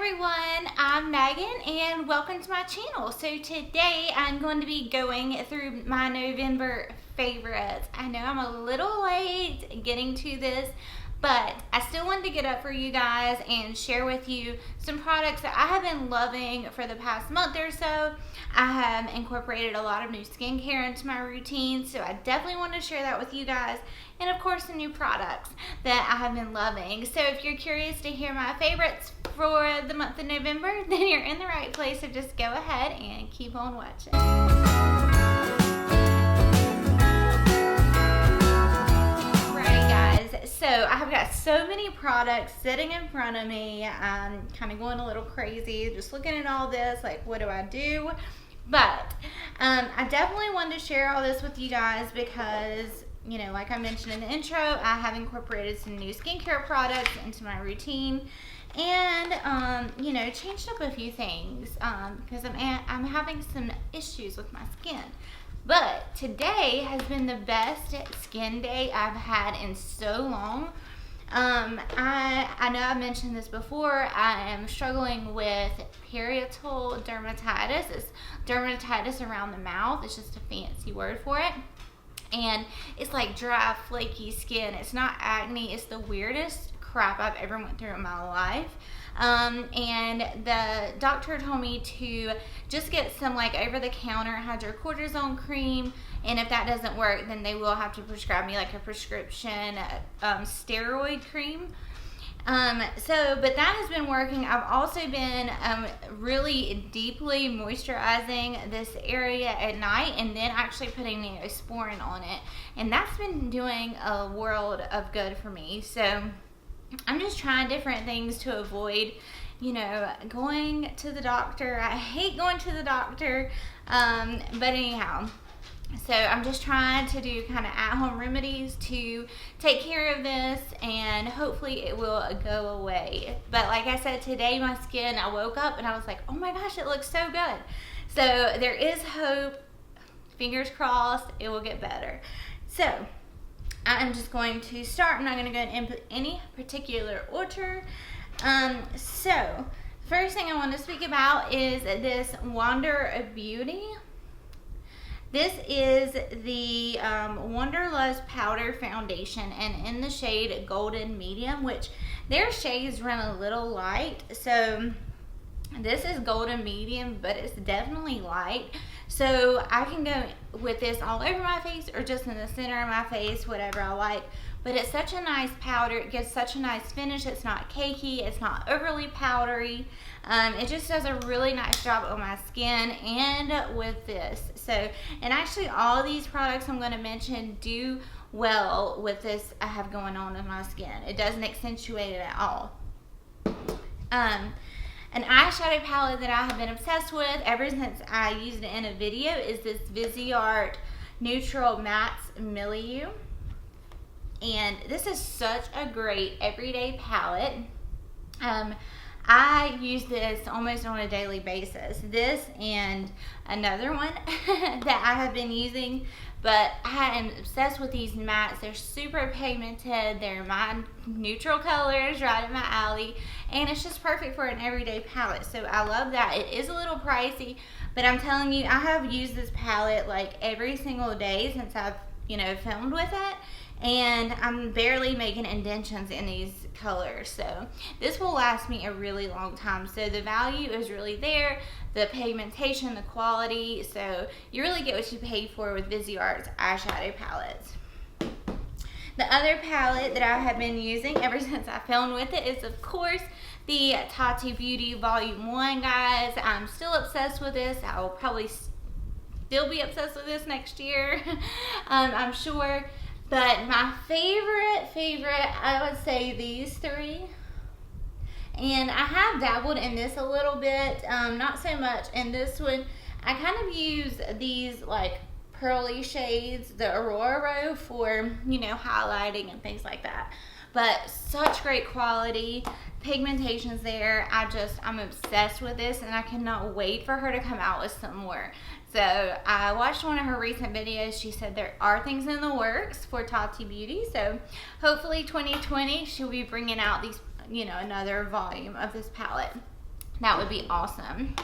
everyone, I'm Megan and welcome to my channel. So today I'm going to be going through my November favorites. I know I'm a little late getting to this, but I still wanted to get up for you guys and share with you some products that I have been loving for the past month or so. I have incorporated a lot of new skincare into my routine, so I definitely want to share that with you guys. And of course, the new products that I have been loving. So if you're curious to hear my favorites for the month of November, then you're in the right place. So just go ahead and keep on watching. So I have got so many products sitting in front of me. I'm kind of going a little crazy just looking at all this, like what do I do? But I definitely wanted to share all this with you guys because, you know, like I mentioned in the intro, I have incorporated some new skincare products into my routine and, you know, changed up a few things because I'm having some issues with my skin. But today has been the best skin day I've had in so long. I know I mentioned this before. I am struggling with parietal dermatitis. It's dermatitis around the mouth. It's just a fancy word for it. And it's like dry, flaky skin. It's not acne. It's the weirdest crap I've ever went through in my life. And the doctor told me to just get some like over-the-counter hydrocortisone cream, and if that doesn't work, then they will have to prescribe me like a prescription steroid cream. But that has been working. I've also been really deeply moisturizing this area at night and then actually putting Neosporin on it, and that's been doing a world of good for me. So I'm just trying different things to avoid, you know, going to the doctor. I hate going to the doctor, but anyhow, so I'm just trying to do kind of at-home remedies to take care of this, and hopefully it will go away. But like I said, today my skin, I woke up and I was like, oh my gosh, it looks so good. So there is hope. Fingers crossed it will get better. So I'm just going to start. I'm not going to go in any particular order. So first thing I want to speak about is this Wonder Beauty. This is the Wanderlust Powder Foundation, and in the shade Golden Medium, which their shades run a little light. So this is Golden Medium, but it's definitely light. So I can go with this all over my face or just in the center of my face, whatever I like. But it's such a nice powder. It gives such a nice finish. It's not cakey. It's not overly powdery. It just does a really nice job on my skin and with this. So, and actually all these products I'm going to mention do well with this I have going on with my skin. It doesn't accentuate it at all. An eyeshadow palette that I have been obsessed with ever since I used it in a video is this Viseart Neutral Mattes Milieu. And this is such a great everyday palette. I use this almost on a daily basis. This and another one that I have been using, but I am obsessed with these mattes. They're super pigmented. They're my neutral colors, right in my alley, and it's just perfect for an everyday palette. So I love that. It is a little pricey, but I'm telling you, I have used this palette like every single day since I've, you know, filmed with it. And I'm barely making indentions in these colors. So this will last me a really long time. So the value is really there, the pigmentation, the quality. So you really get what you pay for with Viseart's eyeshadow palettes. The other palette that I have been using ever since I filmed with it is, of course, the Tati Beauty Volume 1, guys. I'm still obsessed with this. I will probably still be obsessed with this next year, I'm sure. But my favorite, I would say these three. And I have dabbled in this a little bit, not so much in this one. I kind of use these like pearly shades, the Aurora, for, you know, highlighting and things like that. But such great quality, pigmentation's there. I'm obsessed with this, and I cannot wait for her to come out with some more. So I watched one of her recent videos. She said there are things in the works for Tati Beauty. So hopefully 2020 she'll be bringing out these, you know, another volume of this palette. that would be awesome.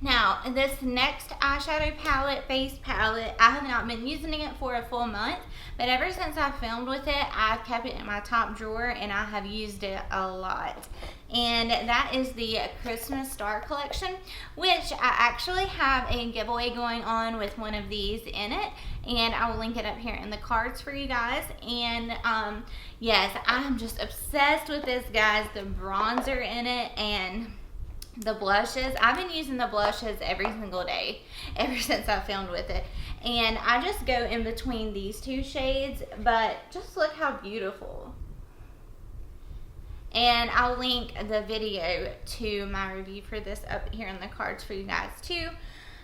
Now, this next eyeshadow palette, face palette, I have not been using it for a full month, but ever since I filmed with it, I've kept it in my top drawer and I have used it a lot. And that is the Christmas Star Collection, which I actually have a giveaway going on with one of these in it, and I will link it up here in the cards for you guys. And yes, I'm just obsessed with this, guys. The bronzer in it and the blushes. I've been using the blushes every single day ever since I filmed with it, and I just go in between these two shades, but just look how beautiful. And I'll link the video to my review for this up here in the cards for you guys too.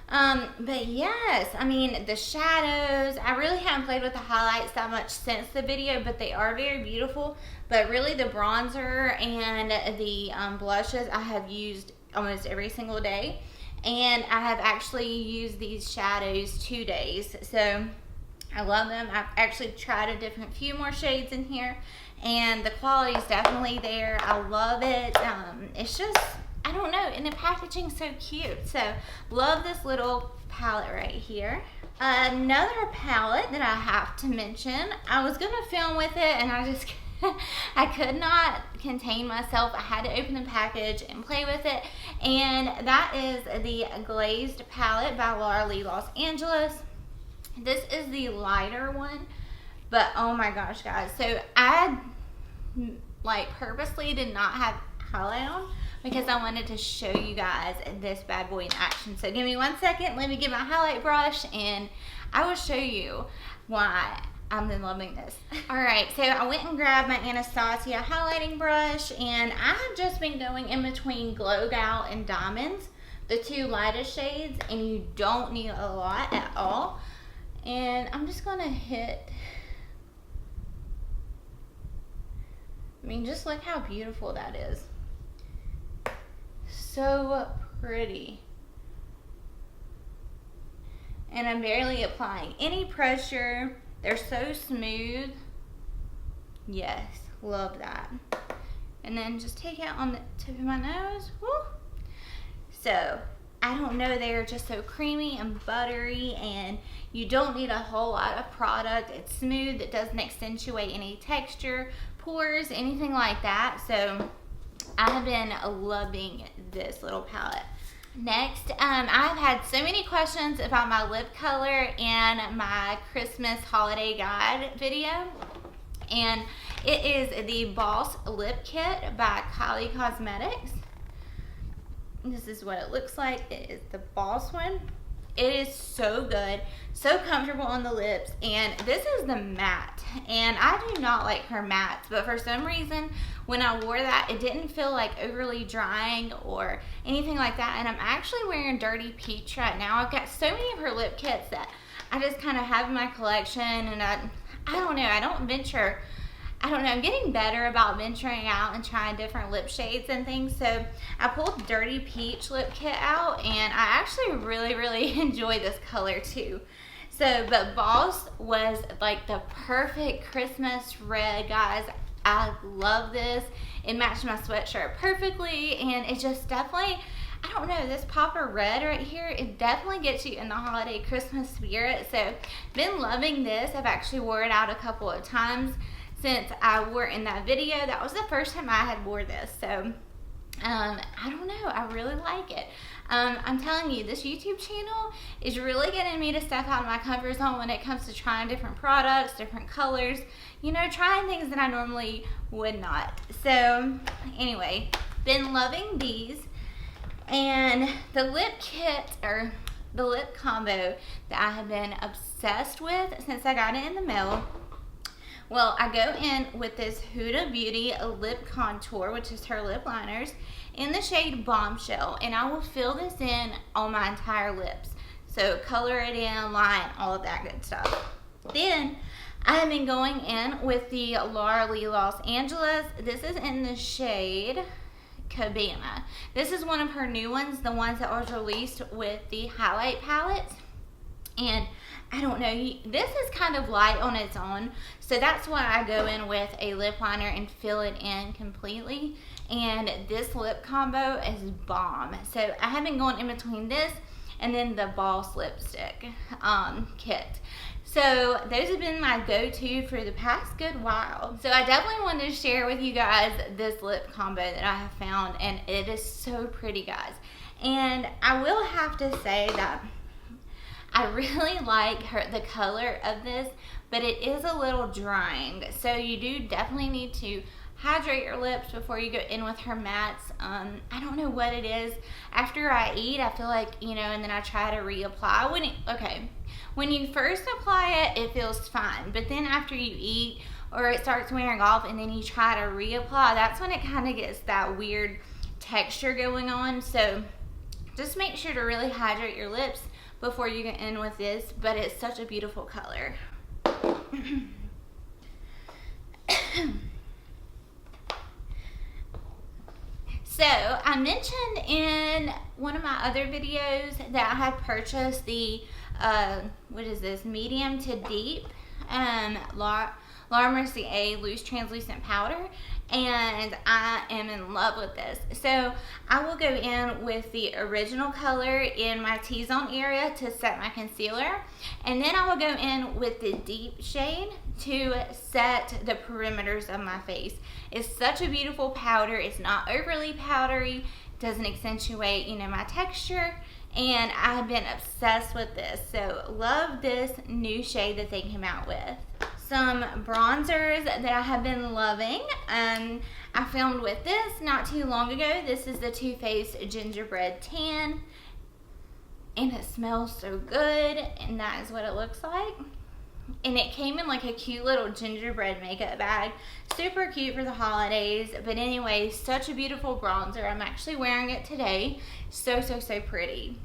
But yes, I mean, the shadows, I really haven't played with the highlights that much since the video, but they are very beautiful. But really the bronzer and the blushes I have used almost every single day, and I have actually used these shadows 2 days, so I love them. I've actually tried a different few more shades in here, and the quality is definitely there. I love it. It's just, I don't know, and the packaging's so cute. So love this little palette right here. Another palette that I have to mention, I was gonna film with it and I just I could not contain myself. I had to open the package and play with it, and that is the Glazed palette by Laura Lee Los Angeles. This is the lighter one, but oh my gosh, guys, so I like purposely did not have highlight on because I wanted to show you guys this bad boy in action. So give me 1 second, let me get my highlight brush and I will show you why I've been loving this. Alright, so I went and grabbed my Anastasia highlighting brush, and I have just been going in between Glow Gal and Diamonds, the two lightest shades, and you don't need a lot at all. And I'm just gonna hit, I mean, just look how beautiful that is. So pretty. And I'm barely applying any pressure. They're so smooth. Yes, love that. And then just take it on the tip of my nose. Woo. So, I don't know, they're just so creamy and buttery, and you don't need a whole lot of product. It's smooth, it doesn't accentuate any texture, pores, anything like that. So, I have been loving this little palette. Next, I've had so many questions about my lip color in my Christmas holiday guide video, and it is the Boss Lip Kit by Kylie Cosmetics. This is what it looks like. It is the Boss one. It is so good, so comfortable on the lips, and this is the matte, and I do not like her mattes, but for some reason when I wore that, it didn't feel like overly drying or anything like that. And I'm actually wearing Dirty Peach right now. I've got so many of her lip kits that I just kind of have in my collection, and I don't know, I'm getting better about venturing out and trying different lip shades and things. So I pulled Dirty Peach lip kit out, and I actually really enjoy this color too. So, but Boss was like the perfect Christmas red, guys. I love this. It matched my sweatshirt perfectly, and it just definitely, I don't know, this pop of red right here, it definitely gets you in the holiday Christmas spirit. So, been loving this. I've actually wore it out a couple of times since I wore it in that video. That was the first time I had wore this. So, I don't know, I really like it. I'm telling you, this YouTube channel is really getting me to step out of my comfort zone when it comes to trying different products, different colors, you know, trying things that I normally would not. So, anyway, been loving these. And the lip kit, or the lip combo that I have been obsessed with since I got it in the mail. Well, I go in with this Huda Beauty lip contour, which is her lip liners, in the shade Bombshell, and I will fill this in on my entire lips. So color it in, line, all of that good stuff. Then I have been going in with the Laura Lee Los Angeles. This is in the shade Cabana. This is one of her new ones, the ones that was released with the highlight palettes. And I don't know, this is kind of light on its own, so that's why I go in with a lip liner and fill it in completely. and this lip combo is bomb. So I have been going in between this and then the Boss lipstick kit. So those have been my go-to for the past good while. So I definitely wanted to share with you guys this lip combo that I have found, and it is so pretty, guys. And I will have to say that I really like the color of this, but it is a little drying. So you do definitely need to hydrate your lips before you go in with her mattes. I don't know what it is. After I eat, I feel like, you know, and then I try to reapply. When you first apply it, it feels fine. But then after you eat or it starts wearing off and then you try to reapply, that's when it kind of gets that weird texture going on. So just make sure to really hydrate your lips before you get in with this. But it's such a beautiful color. So I mentioned in one of my other videos that I had purchased the what is this, medium to deep Laura Mercier loose translucent powder, and I am in love with this. So I will go in with the original color in my T-zone area to set my concealer, and then I will go in with the deep shade to set the perimeters of my face. It's such a beautiful powder. It's not overly powdery, doesn't accentuate, you know, my texture, and I've been obsessed with this. So love this new shade that they came out with. Some bronzers that I have been loving. I filmed with this not too long ago. This is the Too Faced Gingerbread Tan, and it smells so good, and that is what it looks like. And it came in like a cute little gingerbread makeup bag. Super cute for the holidays. But anyway, such a beautiful bronzer. I'm actually wearing it today. So pretty.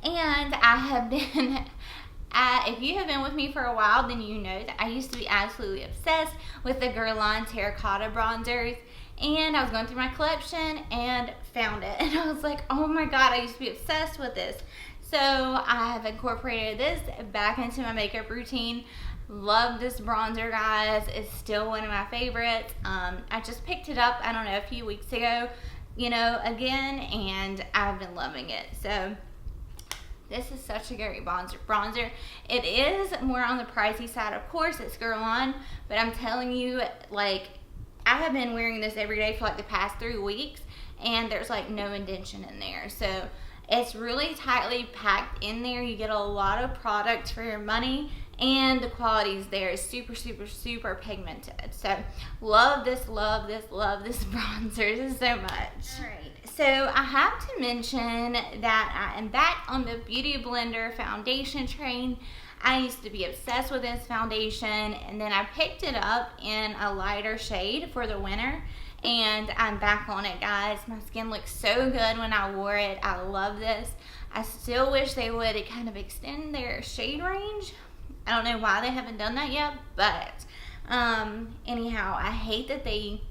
And I have been, if you have been with me for a while, then you know that I used to be absolutely obsessed with the Guerlain Terracotta bronzers. And I was going through my collection and found it. And I was like, oh my god, I used to be obsessed with this. So I have incorporated this back into my makeup routine. Love this bronzer, guys. It's still one of my favorites. I just picked it up, I don't know, a few weeks ago, you know, again, and I've been loving it. So this is such a great bronzer. It is more on the pricey side, of course. It's Guerlain, but I'm telling you, like, I have been wearing this every day for like the past 3 weeks, and there's like no indentation in there. So it's really tightly packed in there. You get a lot of product for your money, and the quality is there. It's super pigmented. So love this bronzer so much. Alright, so I have to mention that I am back on the Beauty Blender foundation train. I used to be obsessed with this foundation, and then I picked it up in a lighter shade for the winter, and I'm back on it, guys. My skin looks so good when I wore it. I love this. I still wish they would kind of extend their shade range. I don't know why they haven't done that yet, but anyhow, I hate that they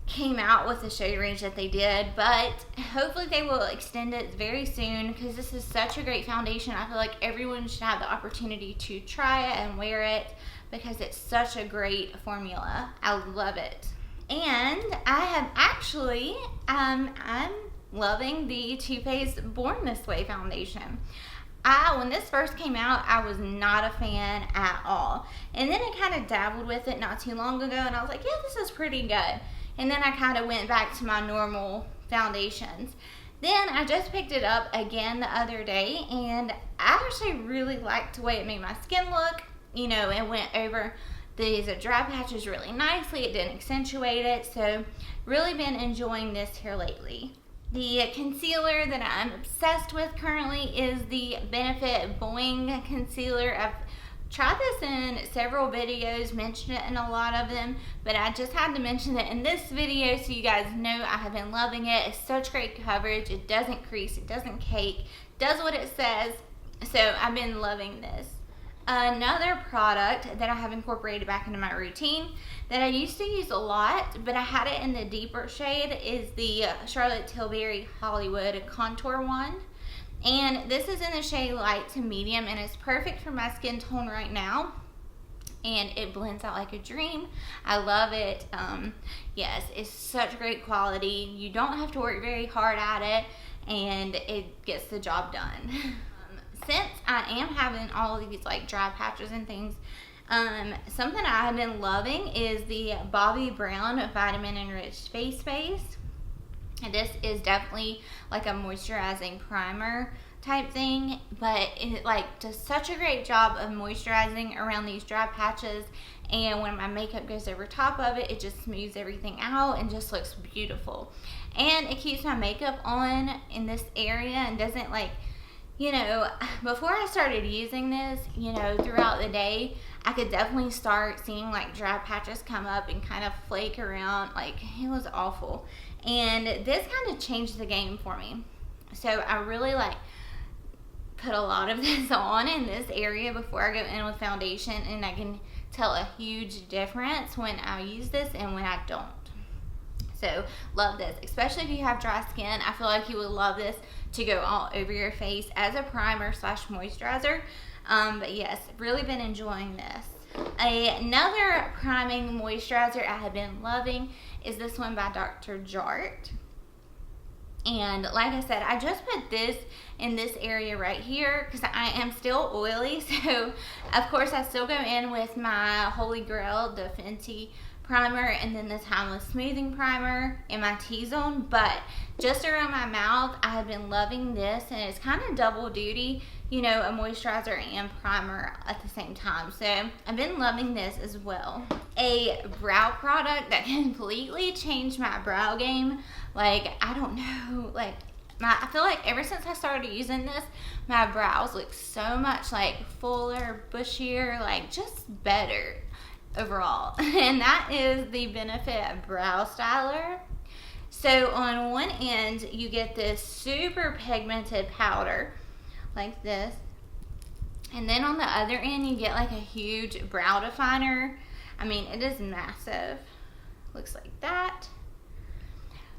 came out with the shade range that they did, but hopefully they will extend it very soon, because this is such a great foundation. I feel like everyone should have the opportunity to try it and wear it, because it's such a great formula. I love it. And I have actually, I'm loving the Too Faced Born This Way foundation. When this first came out, I was not a fan at all. And then I kind of dabbled with it not too long ago, and I was like, yeah, this is pretty good. And then I kind of went back to my normal foundations. Then I just picked it up again the other day, and I actually really liked the way it made my skin look. You know, it went over these dry patches really nicely. It didn't accentuate it. So really been enjoying this here lately. The concealer that I'm obsessed with currently is the Benefit Boing Concealer. I've tried this in several videos, mentioned it in a lot of them, but I just had to mention it in this video so you guys know I have been loving it. It's such great coverage. It doesn't crease, it doesn't cake, does what it says. So I've been loving this. Another product that I have incorporated back into my routine that I used to use a lot, but I had it in the deeper shade, is the Charlotte Tilbury Hollywood Contour Wand. And this is in the shade light to medium, and it's perfect for my skin tone right now. and it blends out like a dream. I love it. Yes, it's such great quality. You don't have to work very hard at it, and it gets the job done. Since I am having all of these like dry patches and things, something I have been loving is the Bobbi Brown Vitamin Enriched Face Base. And this is definitely like a moisturizing primer type thing, but it like does such a great job of moisturizing around these dry patches, and when my makeup goes over top of it, it just smooths everything out and just looks beautiful. And it keeps my makeup on in this area and doesn't like, you know, before I started using this, you know, throughout the day, I could definitely start seeing like dry patches come up and kind of flake around. Like, it was awful. And this kind of changed the game for me. So I really like put a lot of this on in this area before I go in with foundation, and I can tell a huge difference when I use this and when I don't. So love this, especially if you have dry skin. I feel like you would love this to go all over your face as a primer slash moisturizer. But yes, really been enjoying this. Another priming moisturizer I have been loving is this one by Dr. Jart. And like I said, I just put this in this area right here because I am still oily. So of course I still go in with my Holy Grail, the Fenty primer, and then the Timeless Smoothing Primer in my T-zone. But just around my mouth, I have been loving this, and it's kind of double duty, you know, a moisturizer and primer at the same time. So I've been loving this as well. A brow product that completely changed my brow game. Like, I don't know, like, I feel like ever since I started using this, my brows look so much like fuller, bushier, like just better overall. And that is the Benefit Brow Styler. So on one end, you get this super pigmented powder like this, and then on the other end you get like a huge brow definer. I mean, it is massive. Looks like that.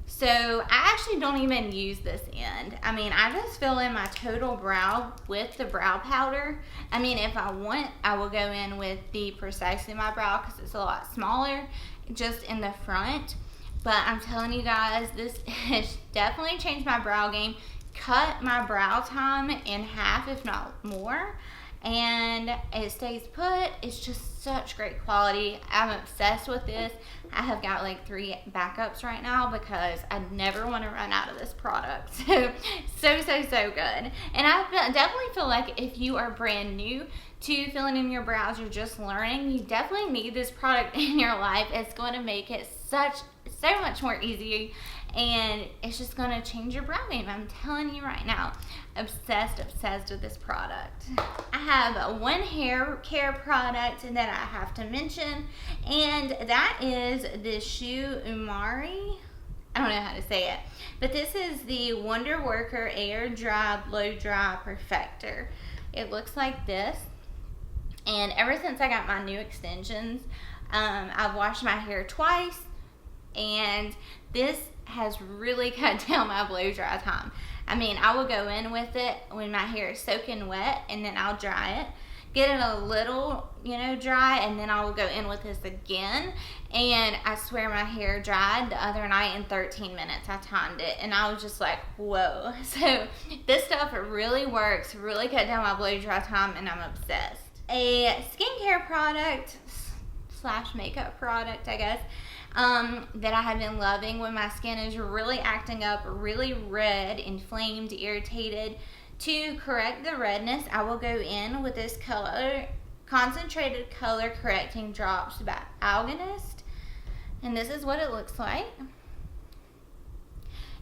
So I actually don't even use this end. I mean, I just fill in my total brow with the brow powder. I mean, if I want, I will go in with the Precisely My Brow because it's a lot smaller, just in the front. But I'm telling you guys, this has definitely changed my brow game. Cut my brow time in half, if not more. And it stays put. It's just such great quality. I'm obsessed with this. I have got like 3 backups right now because I never want to run out of this product. So good. And I definitely feel like if you are brand new to filling in your brows, you're just learning, you definitely need this product in your life. It's going to make it so much more easy, and it's just going to change your brow game. I'm telling you right now. Obsessed with this product. I have one hair care product that I have to mention, and that is the Shu Uemura. I don't know how to say it, but this is the Wonder Worker Air Dry Blow Dry Perfector. It looks like this, and ever since I got my new extensions, I've washed my hair twice, and this has really cut down my blow dry time. I mean, I will go in with it when my hair is soaking wet, and then I'll dry it, get it a little, you know, dry, and then I will go in with this again. And I swear my hair dried the other night in 13 minutes. I timed it, and I was just like, whoa. So this stuff really works, really cut down my blow dry time, and I'm obsessed. A skincare product slash makeup product, I guess, that I have been loving when my skin is really acting up, really red, inflamed, irritated. To correct the redness, I will go in with this concentrated color correcting drops by Alganist, and this is what it looks like.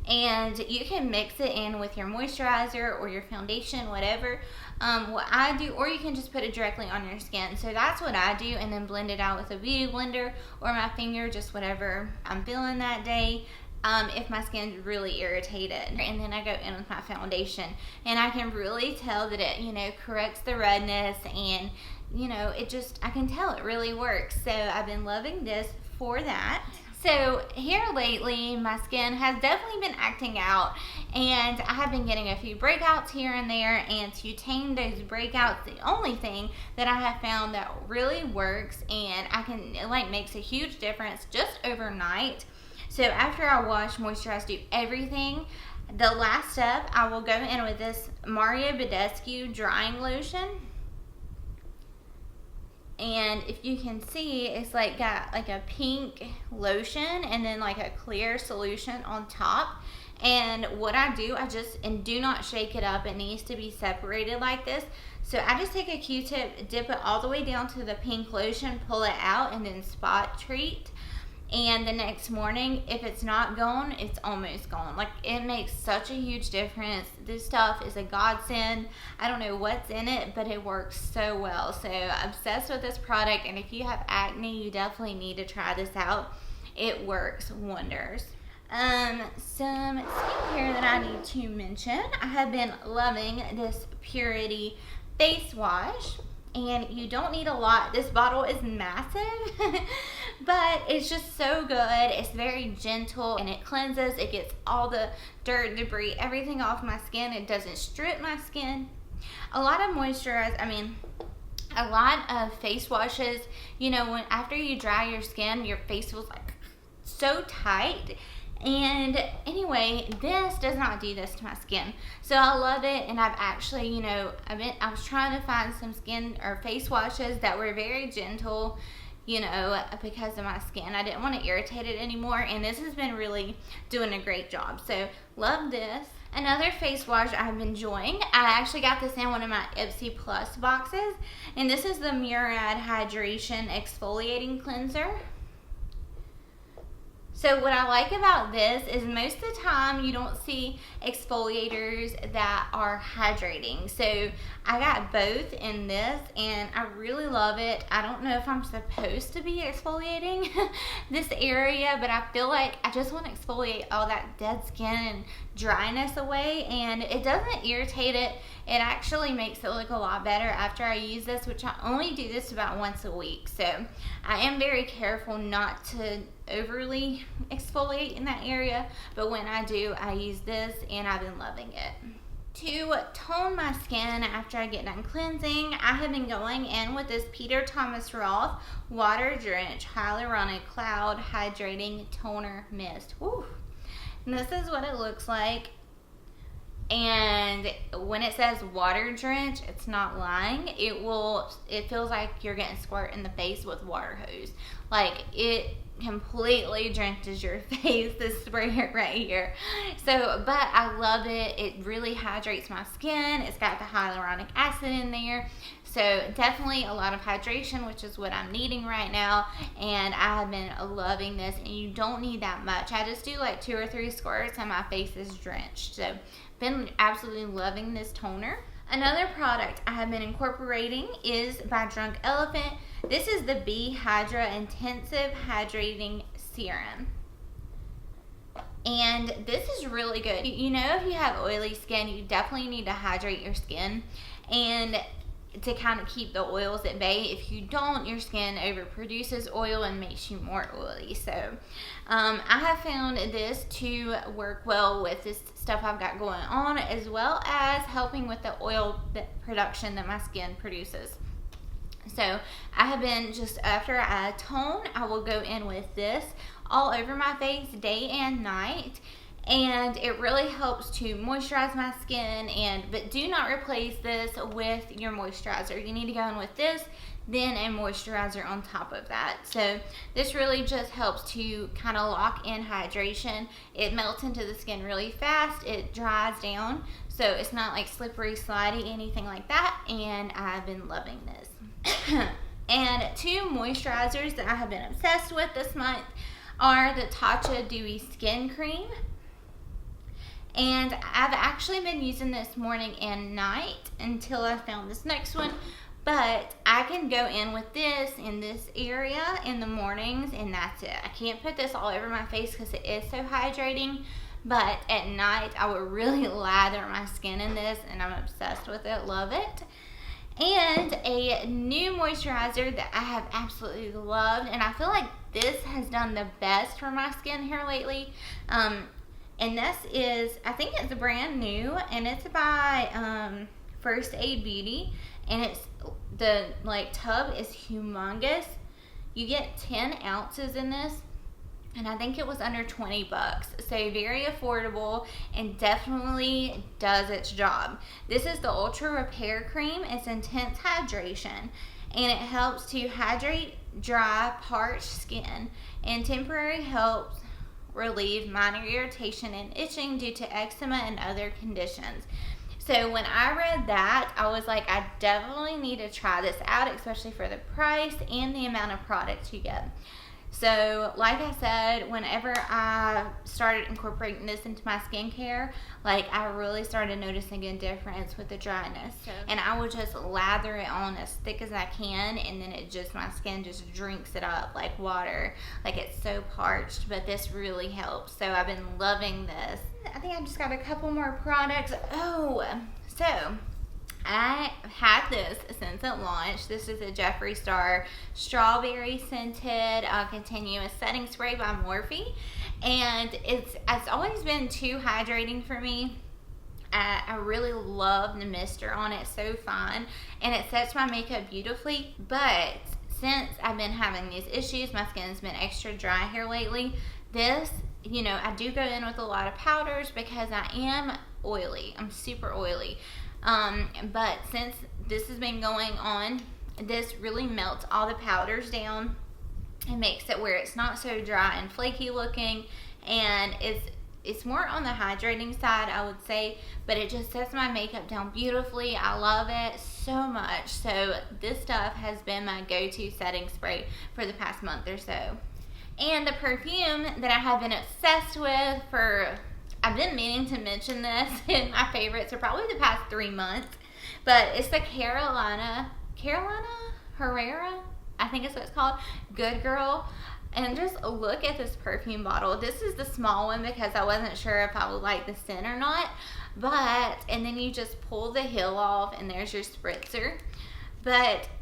And you can mix it in with your moisturizer or your foundation, whatever. What I do, or you can just put it directly on your skin. So that's what I do, and then blend it out with a beauty blender or my finger, just whatever I'm feeling that day. If my skin's really irritated, and then I go in with my foundation, and I can really tell that it, you know, corrects the redness, and you know, it just, I can tell it really works. So I've been loving this for that. So here lately, my skin has definitely been acting out, and I have been getting a few breakouts here and there, and to tame those breakouts, the only thing that I have found that really works, and it like makes a huge difference just overnight. So after I wash, moisturize, do everything, the last step, I will go in with this Mario Badescu drying lotion. And if you can see, it's like got like a pink lotion and then like a clear solution on top. And what I do, and do not shake it up. It needs to be separated like this. So I just take a Q-tip, dip it all the way down to the pink lotion, pull it out, and then spot treat. And the next morning, if it's not gone, it's almost gone. Like, it makes such a huge difference. This stuff is a godsend. I don't know what's in it, but it works so well. So obsessed with this product, and if you have acne, you definitely need to try this out. It works wonders. Some skincare that I need to mention. I have been loving this Purity face wash. And you don't need a lot. This bottle is massive, but it's just so good. It's very gentle, and it cleanses. It gets all the dirt, debris, everything off my skin. It doesn't strip my skin. A lot of a lot of face washes, after you dry your skin, your face feels like so tight. And anyway, this does not do this to my skin. So I love it, and I've actually, I was trying to find some skin or face washes that were very gentle, because of my skin. I didn't want to irritate it anymore, and this has been really doing a great job. So love this. Another face wash I've been enjoying, I actually got this in one of my Ipsy Plus boxes, and this is the Murad Hydration Exfoliating Cleanser. So what I like about this is most of the time you don't see exfoliators that are hydrating. So I got both in this, and I really love it. I don't know if I'm supposed to be exfoliating this area, but I feel like I just want to exfoliate all that dead skin and dryness away, and it doesn't irritate it. It actually makes it look a lot better after I use this, which I only do this about once a week. So I am very careful not to overly exfoliate in that area, but when I do, I use this, and I've been loving it. To tone my skin after I get done cleansing, I have been going in with this Peter Thomas Roth Water Drench Hyaluronic Cloud Hydrating Toner Mist. Woo. And this is what it looks like. And when it says water drench, it's not lying. It feels like you're getting squirt in the face with water hose. Like, it completely drenches your face, this spray right here. So, but I love it. It really hydrates my skin. It's got the hyaluronic acid in there. So definitely a lot of hydration, which is what I'm needing right now. And I have been loving this, and you don't need that much. I just do like 2 or 3 squirts and my face is drenched. So been absolutely loving this toner. Another product I have been incorporating is by Drunk Elephant. This is the Bee Hydra Intensive Hydrating Serum. And this is really good. If you have oily skin, you definitely need to hydrate your skin, and to kind of keep the oils at bay. If you don't, your skin overproduces oil and makes you more oily. So I have found this to work well with this stuff I've got going on, as well as helping with the oil production that my skin produces. So I have been, just after I tone, I will go in with this all over my face day and night. And it really helps to moisturize my skin, but do not replace this with your moisturizer. You need to go in with this, then a moisturizer on top of that. So this really just helps to kind of lock in hydration. It melts into the skin really fast. It dries down, so it's not like slippery, slidey, anything like that. And I've been loving this. And 2 moisturizers that I have been obsessed with this month are the Tatcha Dewy Skin Cream. And I've actually been using this morning and night until I found this next one. But I can go in with this in this area in the mornings, and that's it. I can't put this all over my face because it is so hydrating. But at night, I would really lather my skin in this, and I'm obsessed with it. Love it. And a new moisturizer that I have absolutely loved, and I feel like this has done the best for my skin here lately. And this is, I think it's brand new, and it's by First Aid Beauty, and it's, the like tub is humongous. You get 10 ounces in this, and I think it was under 20 bucks. So very affordable and definitely does its job. This is the Ultra Repair Cream. It's intense hydration, and it helps to hydrate dry, parched skin, and temporarily helps relieve minor irritation and itching due to eczema and other conditions. So when I read that, I was like, I definitely need to try this out, especially for the price and the amount of products you get. So like I said, whenever I started incorporating this into my skincare, like I really started noticing a difference with the dryness. And I would just lather it on as thick as I can, and then my skin just drinks it up like water. Like it's so parched, but this really helps. So I've been loving this. I think I just got a couple more products. Oh, so I had this since it launched. This is a Jeffree Star strawberry scented continuous setting spray by MORPHE, and it's always been too hydrating for me. I really love the mister on it, so fine, and it sets my makeup beautifully. But since I've been having these issues, my skin's been extra dry here lately. This, you know, I do go in with a lot of powders because I am oily. I'm super oily. But since this has been going on, this really melts all the powders down and makes it where it's not so dry and flaky looking, and it's more on the hydrating side, I would say, but it just sets my makeup down beautifully. I love it so much. So this stuff has been my go-to setting spray for the past month or so. And the perfume that I have been obsessed with I've been meaning to mention this in my favorites for probably the past 3 months, but it's the Carolina Herrera, I think is what it's called, Good Girl. And just look at this perfume bottle. This is the small one because I wasn't sure if I would like the scent or not, and then you just pull the heel off and there's your spritzer.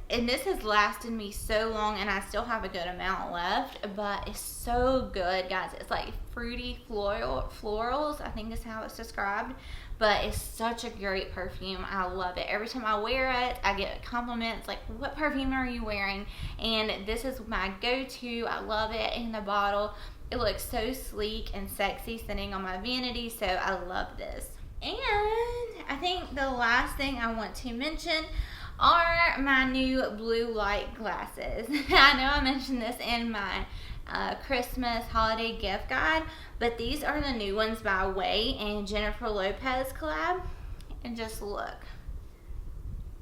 And this has lasted me so long, and I still have a good amount left, but it's so good, guys. It's like fruity florals, I think is how it's described, but it's such a great perfume. I love it. Every time I wear it, I get compliments like, what perfume are you wearing? And this is my go-to. I love it. In the bottle, it looks so sleek and sexy sitting on my vanity, so I love this. And I think the last thing I want to mention are my new blue light glasses. I know I mentioned this in my Christmas holiday gift guide, but these are the new ones by Way and Jennifer Lopez collab. And just look.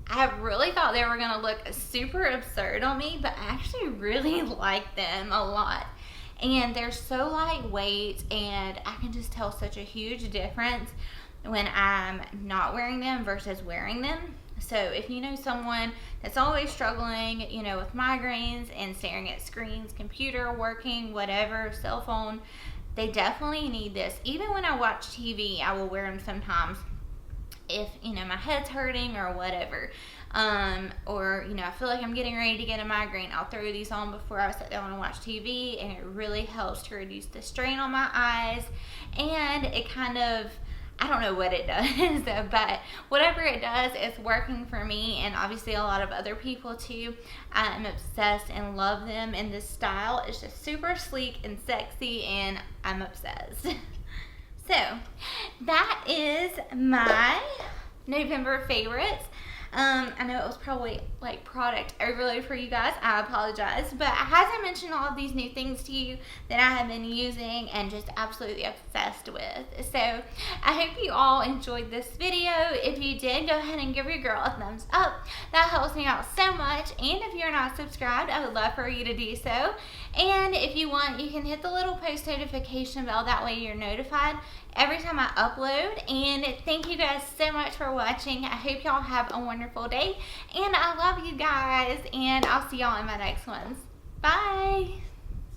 I really thought they were going to look super absurd on me, but I actually really like them a lot. And they're so lightweight, and I can just tell such a huge difference when I'm not wearing them versus wearing them. So if you know someone that's always struggling, you know, with migraines and staring at screens, computer, working, whatever, cell phone, they definitely need this. Even when I watch TV, I will wear them sometimes if, you know, my head's hurting or whatever. Or, you know, I feel like I'm getting ready to get a migraine. I'll throw these on before I sit down and watch TV, and it really helps to reduce the strain on my eyes. And it kind of, I don't know what it does, but whatever it does, it's working for me, and obviously a lot of other people too. I'm obsessed and love them, and this style is just super sleek and sexy, and I'm obsessed. So that is my November favorites. I know it was probably like product overload for you guys. I apologize. But as I mentioned all of these new things to you that I have been using and just absolutely obsessed with. So I hope you all enjoyed this video. If you did, go ahead and give your girl a thumbs up. That helps me out so much. And if you're not subscribed, I would love for you to do so. And if you want, you can hit the little post notification bell. That way you're notified every time I upload. And thank you guys so much for watching. I hope y'all have a wonderful day, and I love you guys, and I'll see y'all in my next ones. Bye.